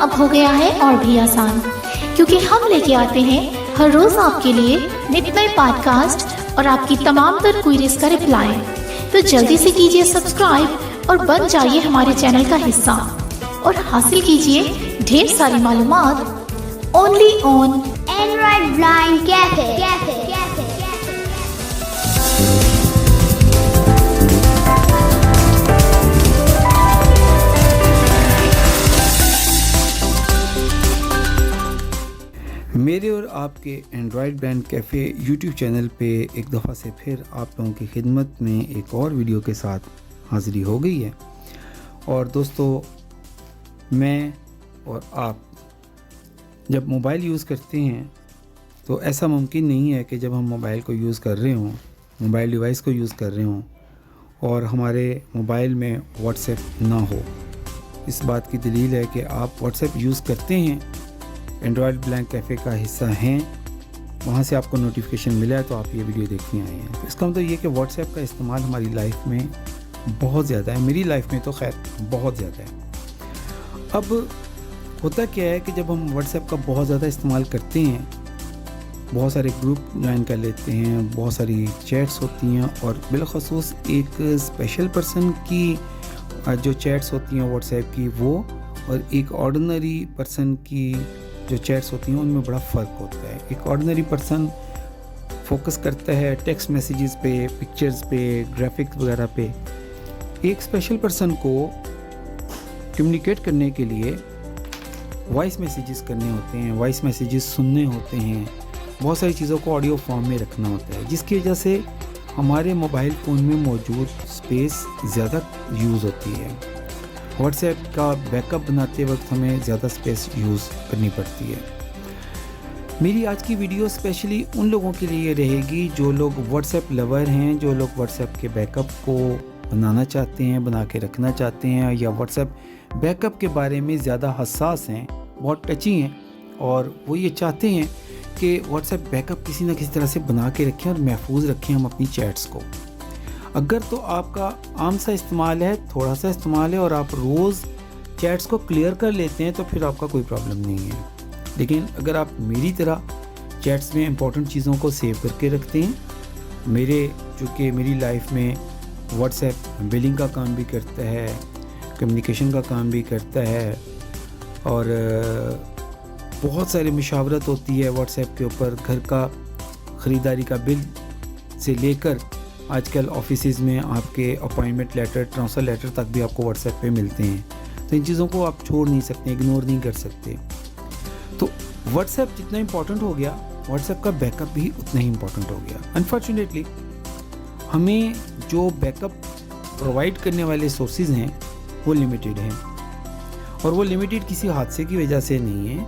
अब हो गया है और भी आसान, क्योंकि हम लेके आते हैं हर रोज आपके लिए नित नए पॉडकास्ट और आपकी तमाम तर क्वेरीज का रिप्लाई। तो जल्दी से कीजिए सब्सक्राइब और बन जाइए हमारे चैनल का हिस्सा और हासिल कीजिए ढेर सारी मालूमात only on Android blind cafe. मेरे और आपके Android blind cafe YouTube channel पे एक दफ़ा से फिर आप लोगों की खिदमत में एक और वीडियो के साथ हाज़िरी हो गई है। और दोस्तों, मैं और आप जब मोबाइल यूज़ करते हैं तो ऐसा मुमकिन नहीं है कि जब हम मोबाइल को यूज़ कर रहे हों, मोबाइल डिवाइस को यूज़ कर रहे हों और हमारे मोबाइल में व्हाट्सएप ना हो। इस बात की दलील है कि आप व्हाट्सएप यूज़ करते हैं, एंड्रॉयड ब्लाइंड कैफ़े का हिस्सा हैं, वहाँ से आपको नोटिफिकेशन मिला है तो आप ये वीडियो देखने आए हैं। तो इसका मतलब ये कि व्हाट्सएप का इस्तेमाल हमारी लाइफ में बहुत ज़्यादा है, मेरी लाइफ में तो खैर बहुत ज़्यादा है। अब होता क्या है कि जब हम व्हाट्सएप का बहुत ज़्यादा इस्तेमाल करते हैं, बहुत सारे ग्रुप ज्वाइन कर लेते हैं, बहुत सारी चैट्स होती हैं और बिलखसूस एक स्पेशल पर्सन की जो चैट्स होती हैं व्हाट्सएप की वो और एक ऑर्डिनरी पर्सन की जो चैट्स होती हैं उनमें बड़ा फ़र्क होता है। एक ऑर्डिनरी पर्सन फोकस करता है टेक्स्ट मैसेजेस पे, पिक्चर्स पे, ग्राफिक्स वगैरह पे। एक स्पेशल पर्सन को कम्युनिकेट करने के लिए वॉइस मैसेजेस करने होते हैं, वॉइस मैसेजेस सुनने होते हैं, बहुत सारी चीज़ों को ऑडियो फॉर्म में रखना होता है, जिसकी वजह से हमारे मोबाइल फ़ोन में मौजूद स्पेस ज़्यादा यूज़ होती है। व्हाट्सएप का बैकअप बनाते वक्त हमें ज़्यादा स्पेस यूज़ करनी पड़ती है। मेरी आज की वीडियो स्पेशली उन लोगों के लिए रहेगी जो लोग व्हाट्सएप लवर हैं, जो लोग व्हाट्सएप के बैकअप को बनाना चाहते हैं, बना के रखना चाहते हैं, या व्हाट्सएप बैकअप के बारे में ज़्यादा हसास हैं, बहुत टची हैं और वो ये चाहते हैं कि व्हाट्सएप बैकअप किसी न किसी तरह से बना के रखें और महफूज रखें हम अपनी चैट्स को। अगर तो आपका आम सा इस्तेमाल है, थोड़ा सा इस्तेमाल है और आप रोज़ चैट्स को क्लियर कर लेते हैं तो फिर आपका कोई प्रॉब्लम नहीं है। लेकिन अगर आप मेरी तरह चैट्स में इंपॉर्टेंट चीज़ों को सेव करके रखते हैं, चूँकि मेरी लाइफ में व्हाट्सएप बिलिंग का काम भी करता है, कम्युनिकेशन का काम भी करता है और बहुत सारी मशावरत होती है व्हाट्सएप के ऊपर, घर का ख़रीदारी का बिल से लेकर आजकल ऑफिसेज में आपके अपॉइंटमेंट लेटर, ट्रांसफ़र लेटर तक भी आपको व्हाट्सएप पे मिलते हैं। तो इन चीज़ों को आप छोड़ नहीं सकते, इग्नोर नहीं कर सकते। तो व्हाट्सएप जितना इम्पॉर्टेंट हो गया, व्हाट्सएप का बैकअप भी उतना ही इम्पॉर्टेंट हो गया। अनफॉर्चुनेटली हमें जो बैकअप प्रोवाइड करने वाले सोर्सेज हैं वो लिमिटेड हैं और वो लिमिटेड किसी हादसे की वजह से नहीं है,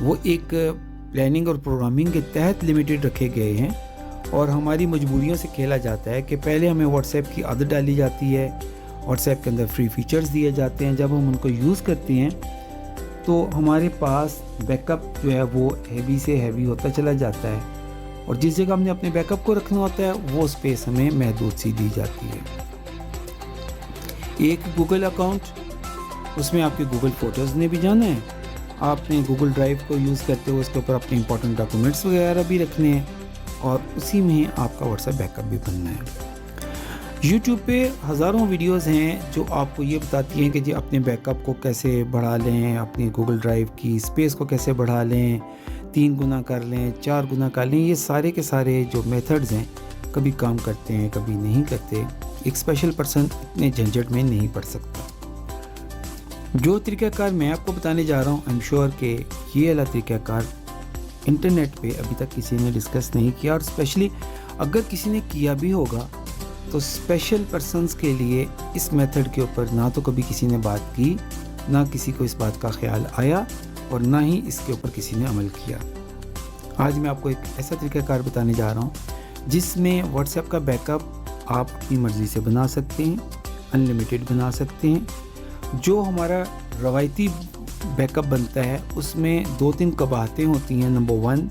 वो एक प्लानिंग और प्रोग्रामिंग के तहत लिमिटेड रखे गए हैं और हमारी मजबूरियों से खेला जाता है कि पहले हमें व्हाट्सएप की आदत डाली जाती है, व्हाट्सएप के अंदर फ्री फीचर्स दिए जाते हैं, जब हम उनको यूज़ करते हैं तो हमारे पास बैकअप जो है वो हैवी से हैवी होता चला जाता है और जिस जगह हमने अपने बैकअप को रखना होता है वो स्पेस हमें महदूद सी दी जाती है। एक गूगल अकाउंट, उसमें आपके गूगल फ़ोटोज़ ने भी जाना है, आपने गूगल ड्राइव को यूज़ करते हुए उसके ऊपर अपने इंपॉर्टेंट डॉक्यूमेंट्स वगैरह भी रखने हैं और उसी में आपका व्हाट्सएप बैकअप भी बनना है। यूट्यूब पे हज़ारों वीडियोस हैं जो आपको ये बताती हैं कि जी अपने बैकअप को कैसे बढ़ा लें, अपनी गूगल ड्राइव की स्पेस को कैसे बढ़ा लें, 3 गुना कर लें, 4 गुना कर लें। ये सारे के सारे जो मेथड्स हैं कभी काम करते हैं, कभी नहीं करते। एक स्पेशल पर्सन इतने झंझट में नहीं पड़ सकता। जो तरीक़ाकार मैं आपको बताने जा रहा हूँ, आई एम श्योर कि ये वाला तरीक़ाकार इंटरनेट पे अभी तक किसी ने डिस्कस नहीं किया और स्पेशली अगर किसी ने किया भी होगा तो स्पेशल पर्सन्स के लिए इस मेथड के ऊपर ना तो कभी किसी ने बात की, ना किसी को इस बात का ख्याल आया और ना ही इसके ऊपर किसी ने अमल किया। आज मैं आपको एक ऐसा तरीक़ाकार बताने जा रहा हूँ जिसमें व्हाट्सएप का बैकअप आप अपनी मर्ज़ी से बना सकते हैं, अनलिमिटेड बना सकते हैं। जो हमारा रवायती बैकअप बनता है उसमें 2-3 कबाहतें होती हैं। नंबर 1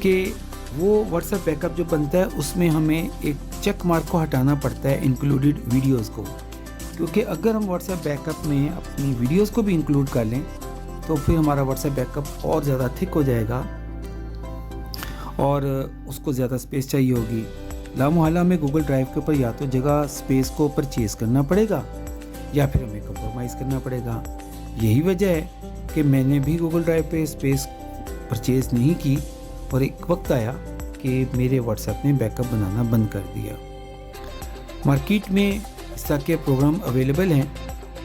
कि वो व्हाट्सएप बैकअप जो बनता है उसमें हमें एक चेक मार्क को हटाना पड़ता है इंक्लूडेड वीडियोस को, क्योंकि अगर हम व्हाट्सएप बैकअप में अपनी वीडियोस को भी इंक्लूड कर लें तो फिर हमारा व्हाट्सएप बैकअप और ज़्यादा थिक हो जाएगा और उसको ज़्यादा स्पेस चाहिए होगी। लामोहल्ला में गूगल ड्राइव के ऊपर या तो जगह स्पेस को परचेज़ करना पड़ेगा या फिर हमें कंप्रोमाइज़ करना पड़ेगा। यही वजह है कि मैंने भी गूगल ड्राइव पे स्पेस परचेज़ नहीं की और एक वक्त आया कि मेरे व्हाट्सएप ने बैकअप बनाना बंद कर दिया। मार्केट में इस तरह के प्रोग्राम अवेलेबल हैं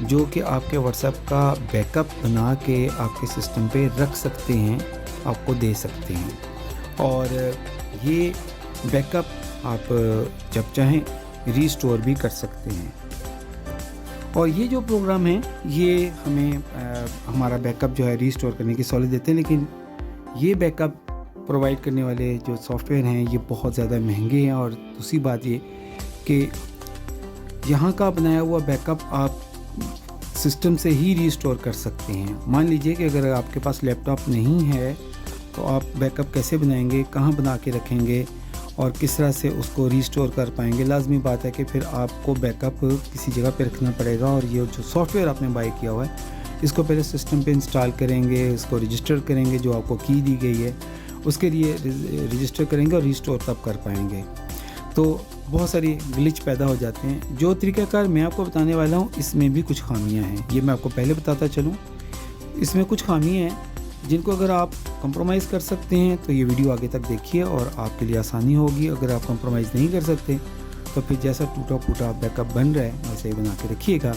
जो कि आपके व्हाट्सएप का बैकअप बना के आपके सिस्टम पे रख सकते हैं, आपको दे सकते हैं और ये बैकअप आप जब चाहें रीस्टोर भी कर सकते हैं। और ये जो प्रोग्राम है ये हमें हमारा बैकअप जो है रीस्टोर करने की सहूलियत देते हैं, लेकिन ये बैकअप प्रोवाइड करने वाले जो सॉफ्टवेयर हैं ये बहुत ज़्यादा महंगे हैं। और दूसरी बात ये कि यहाँ का बनाया हुआ बैकअप आप सिस्टम से ही रीस्टोर कर सकते हैं। मान लीजिए कि अगर आपके पास लैपटॉप नहीं है तो आप बैकअप कैसे बनाएंगे, कहाँ बना के रखेंगे और किस तरह से उसको रीस्टोर कर पाएंगे। लाजमी बात है कि फिर आपको बैकअप किसी जगह पे रखना पड़ेगा और ये जो सॉफ्टवेयर आपने बाय किया हुआ है इसको पहले सिस्टम पे इंस्टॉल करेंगे, इसको रजिस्टर करेंगे, जो आपको की दी गई है उसके लिए रजिस्टर करेंगे और रीस्टोर तब कर पाएंगे। तो बहुत सारी ग्लिच पैदा हो जाते हैं। जो तरीक़ाकार मैं आपको बताने वाला हूँ इसमें भी कुछ खामियाँ हैं, ये मैं आपको पहले बताता चलूँ। इसमें कुछ खामियाँ हैं जिनको अगर आप कंप्रोमाइज़ कर सकते हैं तो ये वीडियो आगे तक देखिए और आपके लिए आसानी होगी। अगर आप कंप्रोमाइज़ नहीं कर सकते तो फिर जैसा टूटा फूटा बैकअप बन रहा है वैसे ही बना के रखिएगा।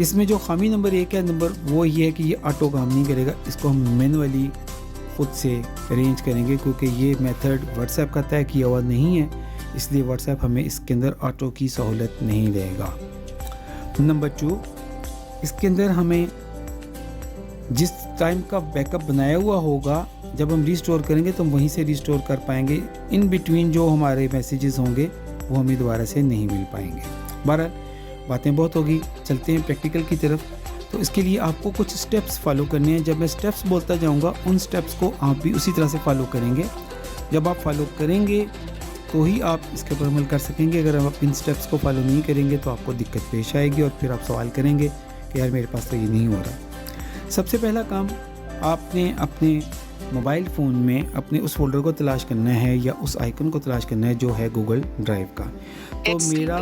इसमें जो खामी नंबर 1 है वो ये है कि ये ऑटो काम नहीं करेगा, इसको हम मैनुअली खुद से अरेंज करेंगे क्योंकि ये मेथड व्हाट्सएप का तय किया हुआ नहीं है, इसलिए व्हाट्सएप हमें इसके अंदर ऑटो की सहूलत नहीं देगा। नंबर 2, इसके अंदर हमें जिस टाइम का बैकअप बनाया हुआ होगा जब हम रीस्टोर करेंगे तो हम वहीं से रीस्टोर कर पाएंगे। इन बिटवीन जो हमारे मैसेजेस होंगे वो हमें दोबारा से नहीं मिल पाएंगे। बहरहाल बातें बहुत होगी, चलते हैं प्रैक्टिकल की तरफ। तो इसके लिए आपको कुछ स्टेप्स फॉलो करने हैं। जब मैं स्टेप्स बोलता जाऊंगा उन स्टेप्स को आप भी उसी तरह से फॉलो करेंगे। जब आप फॉलो करेंगे तो ही आप इसके ऊपर अमल कर सकेंगे। अगर आप इन स्टेप्स को फॉलो नहीं करेंगे तो आपको दिक्कत पेश आएगी और फिर आप सवाल करेंगे कि यार मेरे पास तो ये नहीं हो रहा। सबसे पहला काम, आपने अपने मोबाइल फ़ोन में अपने उस फोल्डर को तलाश करना है या उस आइकन को तलाश करना है जो है गूगल ड्राइव का। तो मेरा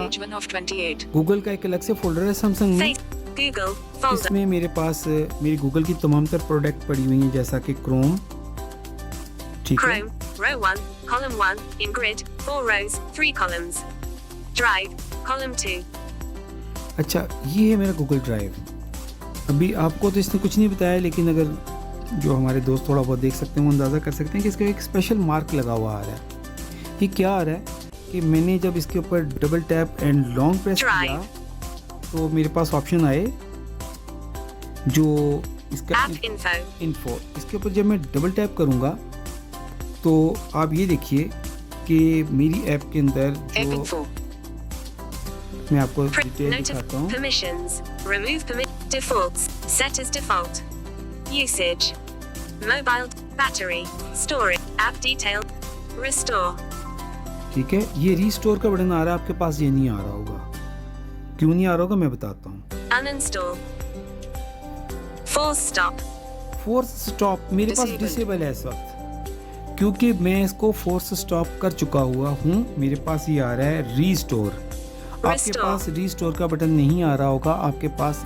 गूगल का एक अलग से फोल्डर है सैमसंग में, इसमें मेरे पास मेरी गूगल की तमाम तर प्रोडक्ट पड़ी हुई हैं जैसा कि क्रोम, ठीक है, row 1, column 1, in grid, 4 rows, 3 columns. Drive, column 2. अच्छा, ये है मेरा गूगल ड्राइव। अभी आपको तो इसने कुछ नहीं बताया, लेकिन अगर जो हमारे दोस्त थोड़ा बहुत देख सकते हैं वो अंदाज़ा कर सकते हैं कि इसका एक स्पेशल मार्क लगा हुआ आ रहा है। ये क्या आ रहा है कि मैंने जब इसके ऊपर double tap and long press किया तो मेरे पास ऑप्शन आए जो इसका इन्फो। इसके ऊपर जब मैं डबल टैप करूँगा तो आप ये देखिए कि मेरी ऐप के अंदर जो मैं आपको डिटेल दिखाता हूँ। Permissions, remove defaults, set as default, usage, mobile, battery, storage, app detail, restore. ठीक है, ये रीस्टोर का बटन आ रहा है, आपके पास ये नहीं आ रहा होगा। क्यों नहीं आ रहा होगा मैं बताता हूँ। Uninstall, force stop, force stop मेरे पास डिसेबल है इस वक्त क्योंकि मैं इसको फोर्स स्टॉप कर चुका हुआ हूँ। मेरे पास ये आ रहा है रीस्टोर। आपके पास रीस्टोर का बटन नहीं आ रहा होगा, आपके पास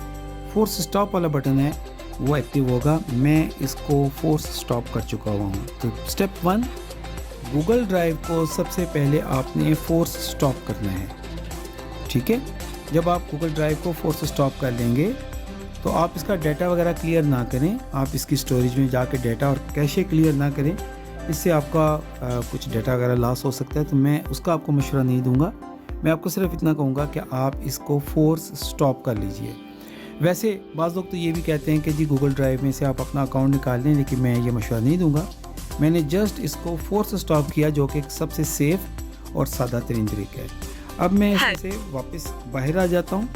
फोर्स स्टॉप वाला बटन है वो एक्टिव होगा। मैं इसको फोर्स स्टॉप कर चुका हुआ हूँ। तो स्टेप 1, गूगल ड्राइव को सबसे पहले आपने फोर्स स्टॉप करना है, ठीक है। जब आप गूगल ड्राइव को फोर्स स्टॉप कर लेंगे तो आप इसका डाटा वगैरह क्लियर ना करें, आप इसकी स्टोरेज में जाके डाटा और कैशे क्लियर ना करें, इससे आपका कुछ डाटा वगैरह लॉस हो सकता है। तो मैं उसका आपको मशवरा नहीं दूंगा, मैं आपको सिर्फ इतना कहूँगा कि आप इसको फोर्स स्टॉप कर लीजिए। वैसे बाज़ लोग तो ये भी कहते हैं कि जी गूगल ड्राइव में से आप अपना अकाउंट निकाल लें, लेकिन मैं ये मशवरा नहीं दूंगा। मैंने जस्ट इसको फोर्स स्टॉप किया जो कि सबसे सेफ़ और सादा तरीन तरीका है। अब मैं इससे वापस बाहर आ जाता हूँ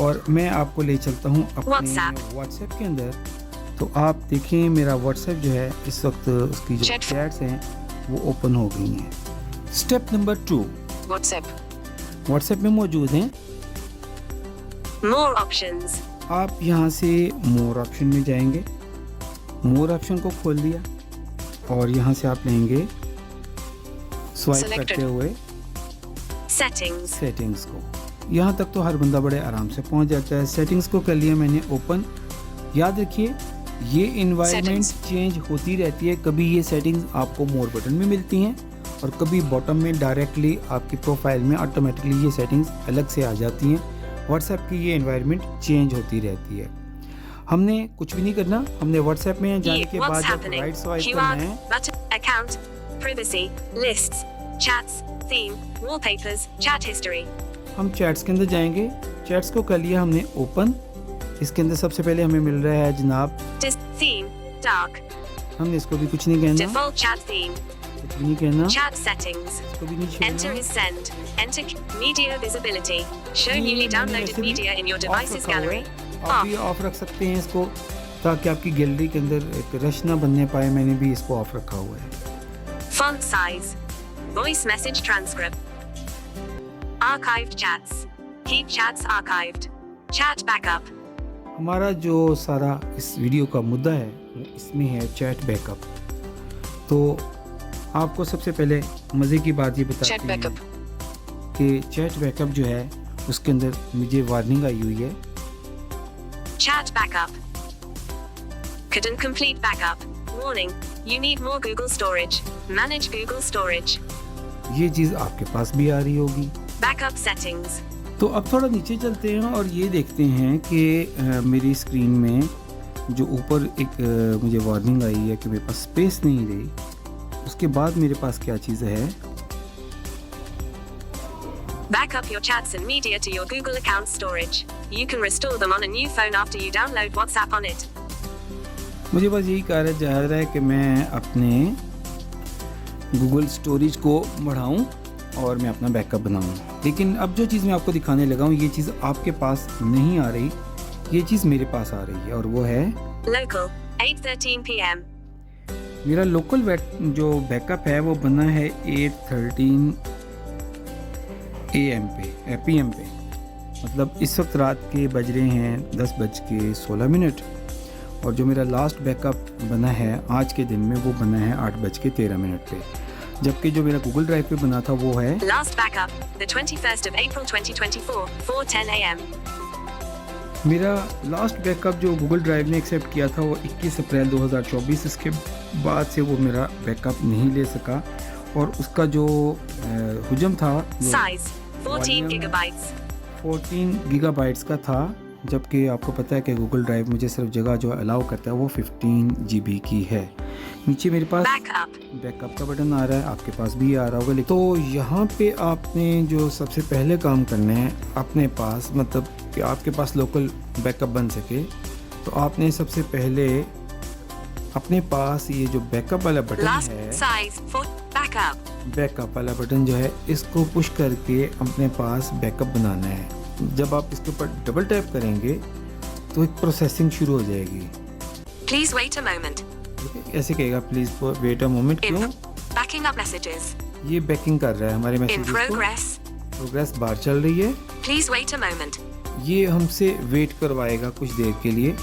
और मैं आपको ले चलता हूँ अपने व्हाट्सएप के अंदर। तो आप देखें मेरा व्हाट्सएप जो है इस वक्त उसकी जो चैट्स हैं वो ओपन हो गई हैं। स्टेप नंबर 2, व्हाट्सएप में मौजूद हैं more options, आप यहाँ से मोर ऑप्शन में जाएंगे। मोर ऑप्शन को खोल दिया और यहाँ से आप लेंगे स्वाइप Selected. करते हुए Settings. को। यहाँ तक तो हर बंदा बड़े आराम से पहुँच जाता है। सेटिंग्स को कर लिया मैंने ओपन। याद रखिए ये इन्वायरमेंट चेंज होती रहती है, कभी ये सेटिंग्स आपको मोर बटन में मिलती हैं और कभी बॉटम में डायरेक्टली आपकी प्रोफाइल में ऑटोमेटिकली ये सेटिंग्स अलग से आ जाती हैं। व्हाट्सएप की ये इन्वायरमेंट चेंज होती रहती है। हमने कुछ भी नहीं करना, हमने व्हाट्सएप में जाने के बाद What's जब happening? राइट स्वाइप करना QR, है, button, account, privacy, lists, chats, theme, wallpapers, chat history. हम चैट्स के अंदर जाएंगे। चैट्स को कर लिया हमने ओपन। इसके अंदर सबसे पहले हमें मिल रहा है जनाब, Theme, dark, हमने इसको भी कुछ नहीं कहना, default chat theme, कुछ भी नहीं कहना, chat settings. इसको भी नहीं Enter छेड़ना। is send. Enter media visibility. Show ये newly मैंने downloaded वैसे भी media in your off device's रखा हुआ gallery. है। आप भी ऑफ रख सकते हैं इसको ताकि आपकी गैलरी के अंदर एक रश ना बनने पाए। मैंने भी इसको ऑफ रखा हुआ है। Font size. Voice message transcript. Archived chats. Keep chats archived. Chat backup. हमारा जो सारा इस वीडियो का मुद्दा है वो इसमें है चैट बैकअप। तो आपको सबसे पहले मज़े की बात ये बताते Chat हैं backup. कि चैट बैकअप जो है उसके अंदर मुझे वार्निंग आई हुई है। Chat backup. Couldn't complete backup. Warning. You need more Google storage. Manage Google storage. ये चीज़ आपके पास भी आ रही होगी। Backup settings. तो अब थोड़ा नीचे चलते हैं और ये देखते हैं कि मेरी स्क्रीन में जो ऊपर एक मुझे वार्निंग आई है कि मेरे पास स्पेस नहीं रही, उसके बाद मेरे पास क्या चीज़ है। Backup your chats and media to your Google account storage. You can restore them on a new phone after you download WhatsApp on it. मुझे बस यही कहा जा रहा है कि मैं अपने गूगल स्टोरेज को बढ़ाऊं और मैं अपना बैकअप बनाऊं। लेकिन अब जो चीज़ मैं आपको दिखाने लगा हूं ये चीज़ आपके पास नहीं आ रही, ये चीज़ मेरे पास आ रही है और वो है Local. 8:13 p.m. मेरा लोकल जो बैकअप है वो बना है 8:13 AM पे PM पे। मतलब इस वक्त रात के बज रहे हैं 10:16 और जो मेरा लास्ट बैकअप बना है आज के दिन में वो बना है 8:13 पे, जबकि जो मेरा गूगल ड्राइव पे बना था वो है Last backup. The 21st of April 2024. 4:10 a.m. मेरा लास्ट बैकअप जो गूगल ड्राइव ने एक्सेप्ट किया था वो 21 अप्रैल 2024। इसके बाद से वो मेरा बैकअप नहीं ले सका और उसका जो हुजम था वो Size. 14 Volume. gigabytes. 14 गीगाबाइट्स का था, जबकि आपको पता है कि गूगल ड्राइव मुझे सिर्फ जगह जो अलाउ करता है वो 15 GB की है। नीचे मेरे पास Backup. बैकअप का बटन आ रहा है, आपके पास भी आ रहा होगा। तो यहाँ पे आपने जो सबसे पहले काम करना है अपने पास, मतलब कि आपके पास लोकल बैकअप बन सके, तो आपने सबसे पहले अपने पास ये जो बैकअप वाला बटन Last है, size. 4 backup. बैकअप वाला बटन जो है इसको पुश करके अपने पास बैकअप बनाना है। जब आप इसके ऊपर डबल टैप करेंगे तो एक प्रोसेसिंग शुरू हो जाएगी। Please wait a moment. ठीक है, ऐसे कहेगा please wait a moment. In क्यों? backing up messages. ये बैकिंग कर रहा है हमारे In मैसेजेस को। progress. प्रोग्रेस बार चल रही है। Please wait a moment. ये हमसे वेट करवाएगा कुछ देर के लिए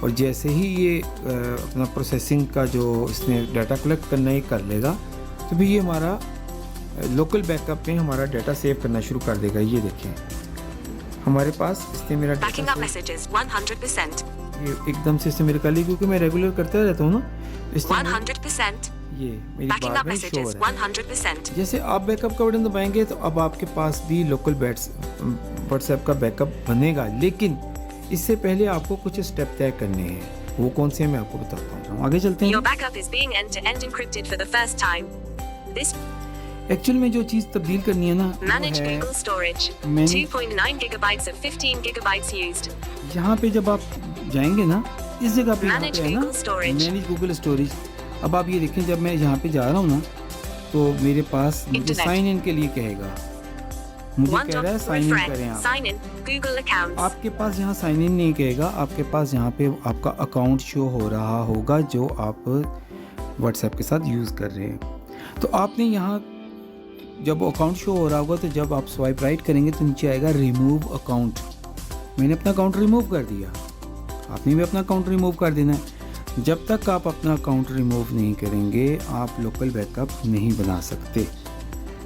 और जैसे ही ये अपना प्रोसेसिंग का जो इसने डाटा कलेक्ट करना ही कर लेगा तो भी ये हमारा लोकल बैकअप में हमारा डाटा सेव करना शुरू कर देगा। ये देखें हमारे पास इसने मेरा Backing up डाटा messages 100%. ये एकदम से इसने मेरे कर ली क्योंकि मैं रेगुलर करता रहता हूँ ना, इसने 100%. ये मेरी Backing बार up में शो messages हो रहा है। 100%. जैसे आप बैकअप का बटन दबाएंगे तो अब आपके पास भी लोकल व्हाट्सएप का बैकअप बनेगा, लेकिन इससे पहले आपको कुछ स्टेप तय करने हैं। वो कौन से हैं मैं आपको बताता हूँ। आगे चलते Your हैं। backup is being end-to-end encrypted for the first time. This actual में जो चीज़ तब्दील करनी है ना वो manage है Google storage. मैंने 2.9 gigabytes of 15 gigabytes used. यहाँ पे जब आप जाएंगे ना इस जगह पे यहाँ Manage पे है ना Google storage. Manage Google storage. अब आप ये देखें जब मैं यहाँ पे जा रहा हूँ ना तो मेरे पास मुझे Internet. साइन इन के लिए कहेगा, मुझे One कह रहा है dot साइन इन refresh. करें आप। Sign in Google accounts. आपके पास यहाँ साइन इन नहीं कहेगा, आपके पास यहाँ पे आपका अकाउंट शो हो रहा होगा जो आप व्हाट्सएप के साथ यूज़ कर रहे हैं। तो आपने यहाँ जब अकाउंट शो हो रहा होगा तो जब आप स्वाइप राइट करेंगे तो नीचे आएगा रिमूव अकाउंट। मैंने अपना अकाउंट रिमूव कर दिया, आपने भी अपना अकाउंट रिमूव कर देना है। जब तक आप अपना अकाउंट रिमूव नहीं करेंगे आप लोकल बैकअप नहीं बना सकते।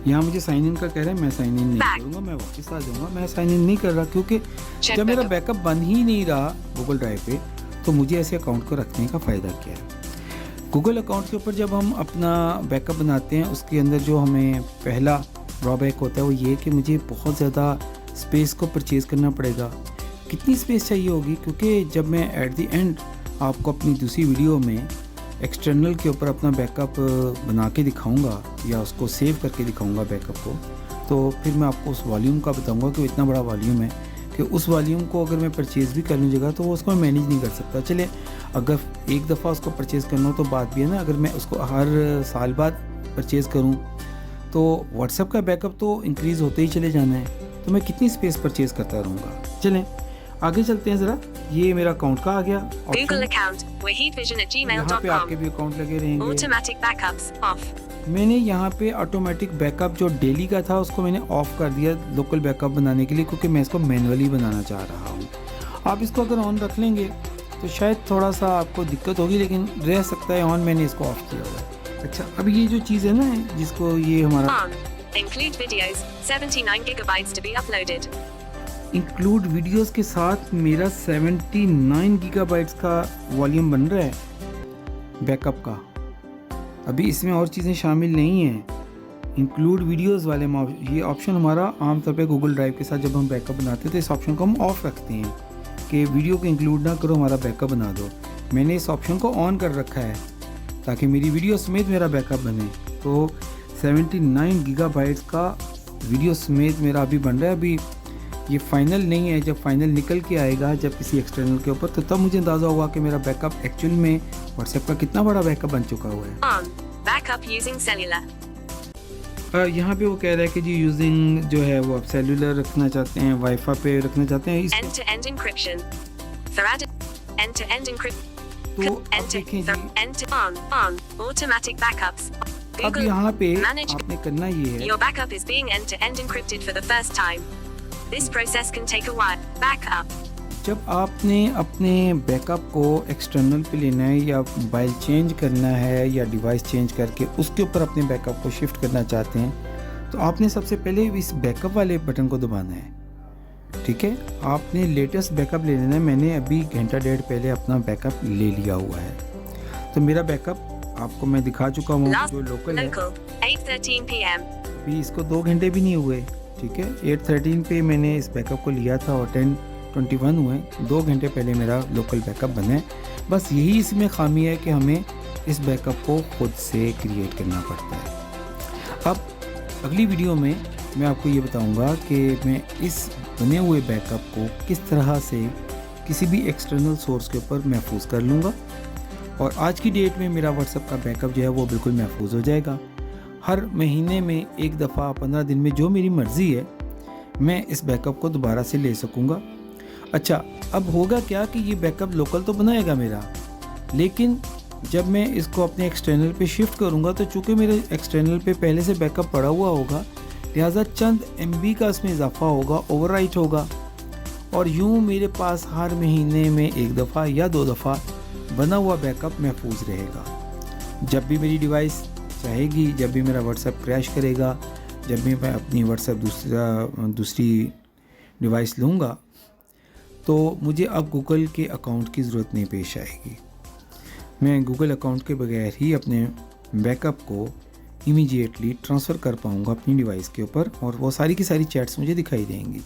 यहाँ मुझे साइन इन का कह रहा है, मैं साइन इन नहीं करूँगा, मैं वापस आ जाऊँगा। मैं साइन इन नहीं कर रहा क्योंकि जब मेरा बैकअप बन ही नहीं रहा गूगल ड्राइव पे, तो मुझे ऐसे अकाउंट को रखने का फ़ायदा क्या है। गूगल अकाउंट के ऊपर जब हम अपना बैकअप बनाते हैं, उसके अंदर जो हमें पहला ड्रॉबैक होता है वो ये कि मुझे बहुत ज़्यादा स्पेस को परचेज़ करना पड़ेगा। कितनी स्पेस चाहिए होगी, क्योंकि जब मैं एट द एंड आपको अपनी दूसरी वीडियो में एक्सटर्नल के ऊपर अपना बैकअप बना के दिखाऊंगा या उसको सेव करके दिखाऊंगा बैकअप को, तो फिर मैं आपको उस वॉल्यूम का बताऊंगा कि इतना बड़ा वॉल्यूम है कि उस वॉल्यूम को अगर मैं परचेज़ भी कर लूँ जगह तो वो उसको मैं मैनेज नहीं कर सकता। चले अगर एक दफ़ा उसको परचेज़ करना हो तो बात भी है ना, अगर मैं उसको हर साल बाद परचेज़ करूँ तो व्हाट्सएप का बैकअप तो इंक्रीज़ होते ही चले जाना है, तो मैं कितनी स्पेस परचेज़ करता रहूँगा। चलें आगे चलते हैं ज़रा। ये मेरा अकाउंट का आ गया Google account wahidvision@gmail.com. यहाँ पे आपके भी अकाउंट लगे रहेंगे। Automatic backups off. मैंने यहाँ पे ऑटोमेटिक बैकअप जो डेली का था उसको मैंने ऑफ कर दिया लोकल बैकअप बनाने के लिए, क्योंकि मैं इसको मैनुअली बनाना चाह रहा हूँ। आप इसको अगर ऑन रख लेंगे तो शायद थोड़ा सा आपको दिक्कत होगी, लेकिन रह सकता है ऑन। मैंने इसको ऑफ किया हुआ है। अच्छा, अब ये जो चीज़ है ना जिसको ये हमारा On. Include videos 79 gigabytes to be uploaded. Include videos के साथ मेरा 79 गीगाबाइट्स का वॉल्यूम बन रहा है बैकअप का। अभी इसमें और चीज़ें शामिल नहीं हैं। इंक्लूड वीडियोस वाले ये ऑप्शन हमारा आमतौर पे गूगल ड्राइव के साथ जब हम बैकअप बनाते हैं तो इस ऑप्शन को हम ऑफ रखते हैं कि वीडियो को इंक्लूड ना करो, हमारा बैकअप बना दो। मैंने इस ऑप्शन को ऑन कर रखा है ताकि मेरी वीडियो समेत मेरा बैकअप बने। तो 79 गीगाबाइट्स का वीडियो समेत मेरा अभी बन रहा है। अभी ये फाइनल नहीं है, जब फाइनल निकल के आएगा जब किसी एक्सटर्नल के ऊपर, तो तब मुझे अंदाज़ा होगा कि मेरा बैकअप एक्चुअल में व्हाट्सएप का कितना बड़ा बैकअप बन चुका हुआ है। On. Backup using cellular. यहाँ पे वो कह रहा है कि जी यूजिंग जो है वो आप सेलुलर रखना चाहते हैं, वाईफाई पे रखना चाहते हैं। End-to-end encryption. For added end-to-end encryption. तो अब देखें जी, On. Automatic backups. अब यहाँ पे आपने करना ये है, Your backup is being end-to-end encrypted for the first time. This process can take a while. Backup. जब आपने अपने बैकअप को एक्सटर्नल पे लेना है या मोबाइल चेंज करना है या डिवाइस चेंज करके उसके ऊपर अपने बैकअप को शिफ्ट करना चाहते हैं, तो आपने सबसे पहले इस बैकअप वाले बटन को दबाना है। ठीक है, आपने लेटेस्ट बैकअप ले लेना है। मैंने अभी घंटा डेढ़ पहले अपना बैकअप ले लिया हुआ है, तो मेरा बैकअप आपको मैं दिखा चुका हूँ जो लोकल है। 8:13 p.m. अभी इसको 2 घंटे भी नहीं हुए। ठीक है, 8:13 पे मैंने इस बैकअप को लिया था और 10:21 हुए, 2 घंटे पहले मेरा लोकल बैकअप बना है। बस यही इसमें खामी है कि हमें इस बैकअप को खुद से क्रिएट करना पड़ता है। अब अगली वीडियो में मैं आपको ये बताऊंगा कि मैं इस बने हुए बैकअप को किस तरह से किसी भी एक्सटर्नल सोर्स के ऊपर महफूज कर लूँगा, और आज की डेट में मेरा व्हाट्सएप का बैकअप जो है वो बिल्कुल महफूज हो जाएगा। हर महीने में एक दफ़ा 15 दिन में जो मेरी मर्ज़ी है मैं इस बैकअप को दोबारा से ले सकूँगा। अच्छा, अब होगा क्या कि ये बैकअप लोकल तो बनाएगा मेरा, लेकिन जब मैं इसको अपने एक्सटर्नल पे शिफ्ट करूँगा तो चूँकि मेरे एक्सटर्नल पे पहले से बैकअप पड़ा हुआ होगा, लिहाजा चंद MB का इसमें इजाफा होगा, ओवरराइट होगा, और यूँ मेरे पास हर महीने में एक दफ़ा या 2 दफ़ा बना हुआ बैकअप महफूज रहेगा। जब भी मेरी डिवाइस चाहेगी, जब भी मेरा व्हाट्सएप क्रैश करेगा, जब भी मैं अपनी व्हाट्सएप दूसरी डिवाइस लूँगा, तो मुझे अब गूगल के अकाउंट की ज़रूरत नहीं पेश आएगी। मैं गूगल अकाउंट के बगैर ही अपने बैकअप को इमीडिएटली ट्रांसफ़र कर पाऊँगा अपनी डिवाइस के ऊपर, और वो सारी की सारी चैट्स मुझे दिखाई देंगी।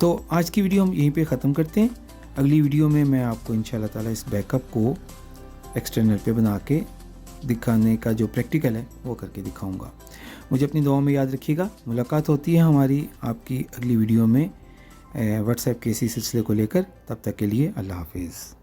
तो आज की वीडियो हम यहीं पे ख़त्म करते हैं। अगली वीडियो में मैं आपको इंशाल्लाह ताला इस बैकअप को एक्सटर्नल पे बना के दिखाने का जो प्रैक्टिकल है वो करके दिखाऊंगा। मुझे अपनी दुआ में याद रखिएगा। मुलाकात होती है हमारी आपकी अगली वीडियो में व्हाट्सएप के इसी सिलसिले को लेकर। तब तक के लिए अल्लाह हाफिज़।